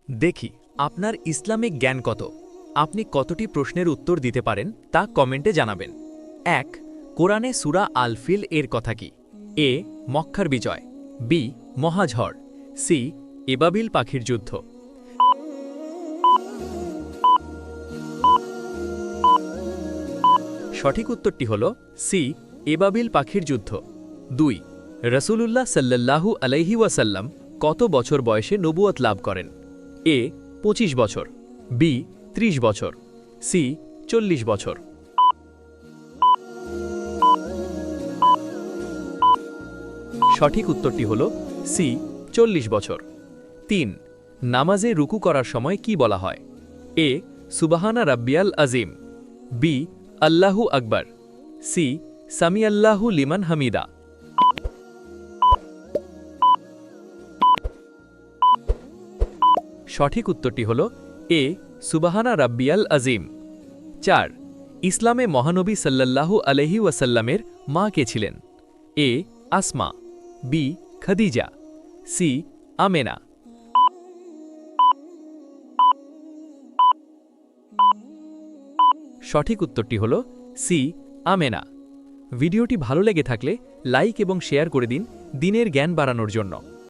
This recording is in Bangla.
দেখি আপনার ইসলামিক জ্ঞান কত। আপনি কতটি প্রশ্নের উত্তর দিতে পারেন তা কমেন্টে জানাবেন। ১ কোরআনে সূরা আল ফিল এর কথা কি? এ মক্কার বিজয়, বি মহাঝড়, সি এবাবিল পাখির যুদ্ধ। সঠিক উত্তরটি হল সি এবাবিল পাখির যুদ্ধ। ২ রসুলুল্লাহ সাল্লাল্লাহু আলাইহি ওয়াসাল্লাম কত বছর বয়সে নবুয়ত লাভ করেন? এ ২৫ বছর, বি ৩০ বছর, সি ৪০ বছর। সঠিক উত্তরটি হল সি ৪০ বছর। ৩ নামাজে রুকু করার সময় কি বলা হয়? এ সুবহানা রাব্বিয়াল আজিম, বি আল্লাহু আকবার, সি সামি আল্লাহু লিমান হামিদা। সঠিক উত্তরটি হল এ সুবহানা রাব্বিয়াল আজিম। ৪ ইসলামে মহানবী সাল্লাল্লাহু আলাইহি ওয়াসাল্লামের মা কে ছিলেন? এ আসমা, বি খাদিজা, সি আমেনা। সঠিক উত্তরটি হল সি আমেনা। ভিডিওটি ভালো লেগে থাকলে লাইক এবং শেয়ার করে দিন দিনের জ্ঞান বাড়ানোর জন্য।